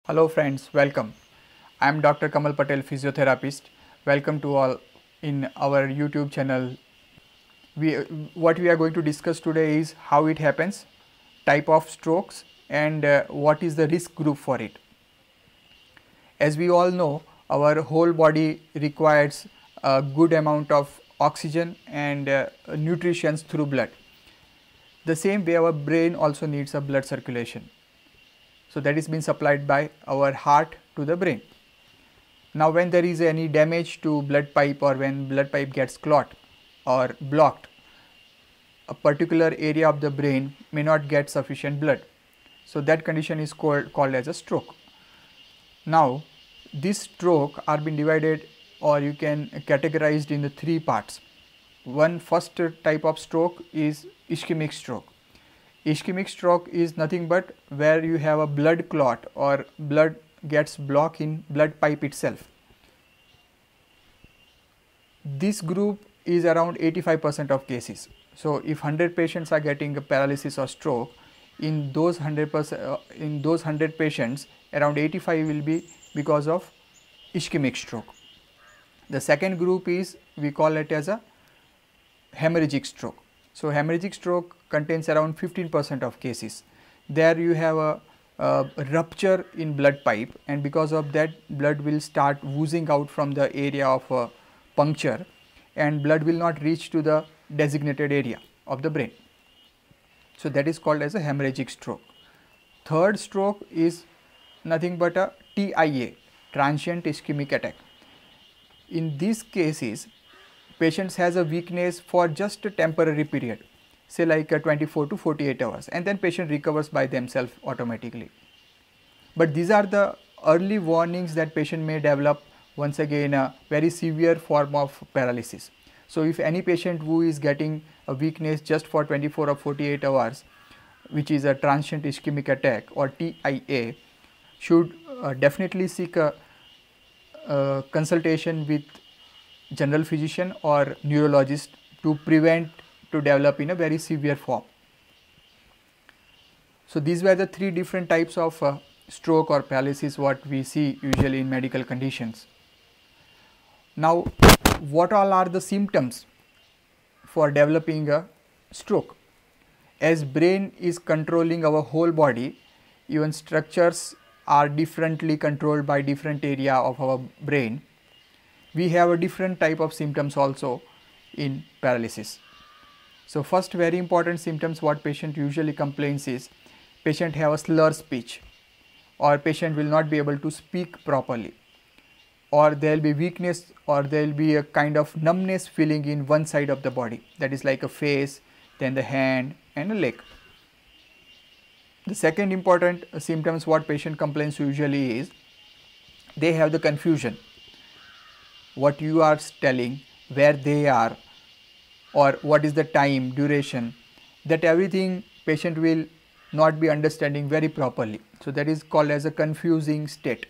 Hello friends, welcome. I am Dr. Kamal Patel, physiotherapist. Welcome to all in our YouTube channel. What we are going to discuss today is how it happens, type of strokes, and what is the risk group for it. As we all know, our whole body requires a good amount of oxygen and nutrition through blood. The same way our brain also needs a blood circulation. So that is being supplied by our heart to the brain. Now when there is any damage to blood pipe or when blood pipe gets clot or blocked, a particular area of the brain may not get sufficient blood. So that condition is called as a stroke. Now this stroke are being divided, or you can categorized in the three parts. First type of stroke is ischemic stroke. Ischemic stroke is nothing but where you have a blood clot or blood gets blocked in blood pipe itself. This group is around 85% of cases. So if 100 patients are getting a paralysis or stroke, in those 100 patients, around 85 will be because of ischemic stroke. The second group is, we call it as a hemorrhagic stroke. So hemorrhagic stroke contains around 15% of cases. There you have a rupture in blood pipe, and because of that blood will start oozing out from the area of a puncture, and blood will not reach to the designated area of the brain. So that is called as a hemorrhagic stroke. Third stroke is nothing but a TIA, transient ischemic attack. In these cases, patients has a weakness for just a temporary period, say like 24 to 48 hours, and then patient recovers by themselves automatically. But these are the early warnings that patient may develop once again a very severe form of paralysis. So if any patient who is getting a weakness just for 24 or 48 hours, which is a transient ischemic attack or TIA, should definitely seek a consultation with general physician or neurologist to prevent to develop in a very severe form. So these were the three different types of stroke or paralysis what we see usually in medical conditions. Now what all are the symptoms for developing a stroke? As brain is controlling our whole body, even structures are differently controlled by different area of our brain. We have a different type of symptoms also in paralysis. So first very important symptoms what patient usually complains is, patient have a slur speech, or patient will not be able to speak properly, or there will be weakness, or there will be a kind of numbness feeling in one side of the body, that is like a face, then the hand and a leg. The second important symptoms what patient complains usually is, they have the confusion. What you are telling, where they are, or what is the time, duration, that everything patient will not be understanding very properly. So that is called as a confusing state.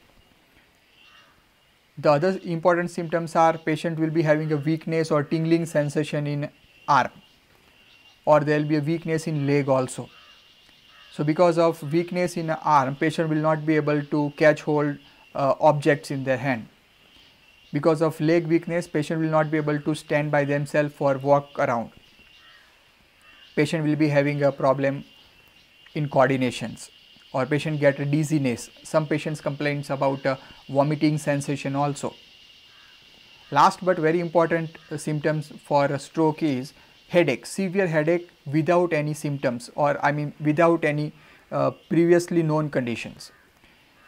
The other important symptoms are, patient will be having a weakness or tingling sensation in arm, or there will be a weakness in leg also. So because of weakness in arm, patient will not be able to catch hold objects in their hand. Because of leg weakness, patient will not be able to stand by themselves or walk around. Patient will be having a problem in coordinations, or patient get a dizziness. Some patients complains about vomiting sensation also. Last but very important symptoms for a stroke is headache, severe headache without any symptoms, or I mean without any previously known conditions.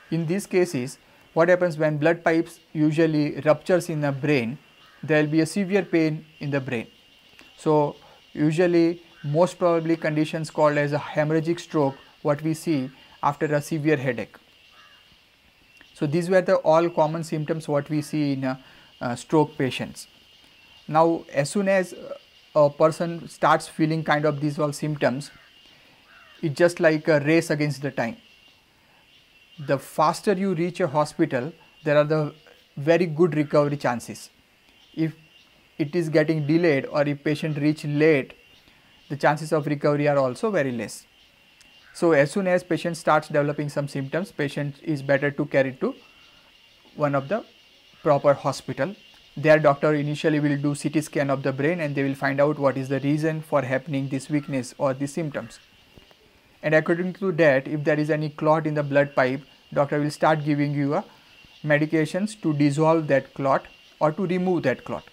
In these cases, what happens when blood pipes usually ruptures in the brain, there will be a severe pain in the brain. So usually most probably conditions called as a hemorrhagic stroke what we see after a severe headache. So these were the all common symptoms what we see in stroke patients. Now as soon as a person starts feeling kind of these all symptoms, it's just like a race against the time. The faster you reach a hospital, there are the very good recovery chances. If it is getting delayed, or if patient reach late, the chances of recovery are also very less. So as soon as patient starts developing some symptoms, patient is better to carry to one of the proper hospital. Their doctor initially will do CT scan of the brain and they will find out what is the reason for happening this weakness or the symptoms. And according to that, if there is any clot in the blood pipe, doctor will start giving you a medications to dissolve that clot or to remove that clot.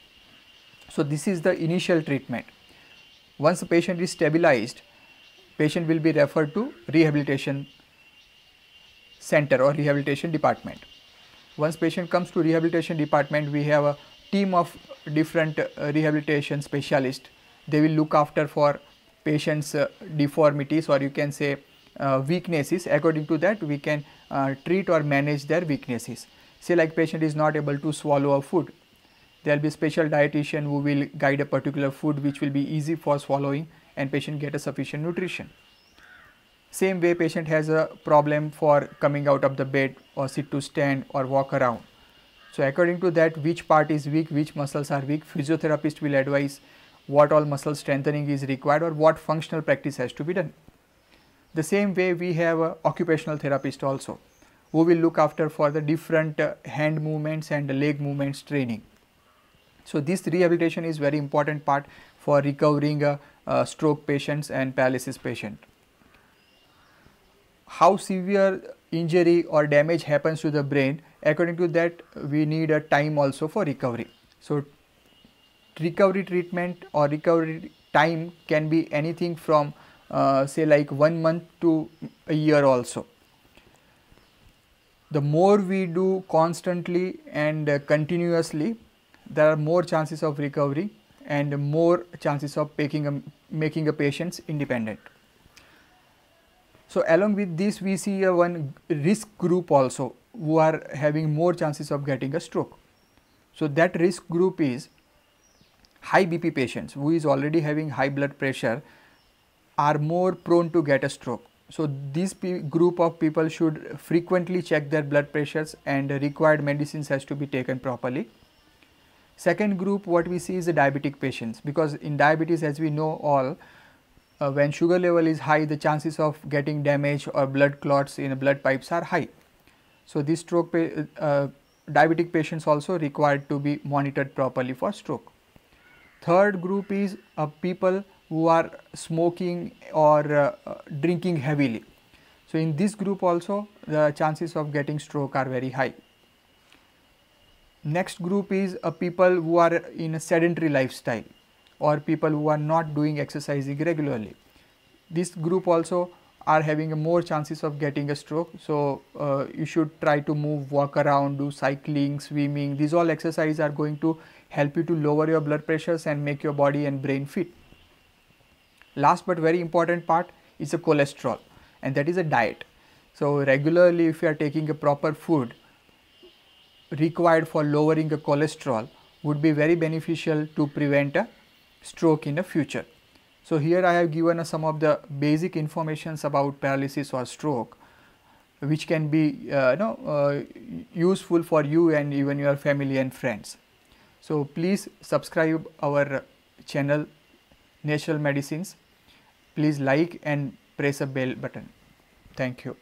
So this is the initial treatment. Once the patient is stabilized, patient will be referred to rehabilitation center or rehabilitation department. Once patient comes to rehabilitation department, we have a team of different rehabilitation specialists. They will look after for patient's deformities, or you can say weaknesses. According to that, we can treat or manage their weaknesses. Say like patient is not able to swallow a food, there will be special dietitian who will guide a particular food which will be easy for swallowing and patient get a sufficient nutrition. Same way, patient has a problem for coming out of the bed or sit to stand or walk around. So according to that, which part is weak, which muscles are weak, physiotherapist will advise what all muscle strengthening is required or what functional practice has to be done. The same way, we have a occupational therapist also who will look after for the different hand movements and leg movements training. So this rehabilitation is very important part for recovering stroke patients and paralysis patient. How severe injury or damage happens to the brain, according to that we need a time also for recovery. So recovery treatment or recovery time can be anything from say like 1 month to a year also. The more we do constantly and continuously, there are more chances of recovery and more chances of making a patient independent. So along with this, we see one risk group also who are having more chances of getting a stroke. So that risk group is high BP patients who is already having high blood pressure are more prone to get a stroke. So this group of people should frequently check their blood pressures and required medicines has to be taken properly. Second group, what we see is the diabetic patients, because in diabetes, as we know all, when sugar level is high, the chances of getting damage or blood clots in blood pipes are high. So these stroke diabetic patients also required to be monitored properly for stroke. Third group is people who are smoking or drinking heavily. So in this group also the chances of getting stroke are very high. Next group is people who are in a sedentary lifestyle or people who are not doing exercising regularly. This group also are having more chances of getting a stroke. So you should try to move, walk around, do cycling, swimming. These all exercises are going to help you to lower your blood pressures and make your body and brain fit. Last but very important part is the cholesterol, and that is a diet. So regularly, if you are taking a proper food required for lowering the cholesterol, would be very beneficial to prevent a stroke in the future. So here I have given some of the basic informations about paralysis or stroke, which can be useful for you and even your family and friends. So please subscribe our channel Natural Medicines. Please like and press a bell button. Thank you.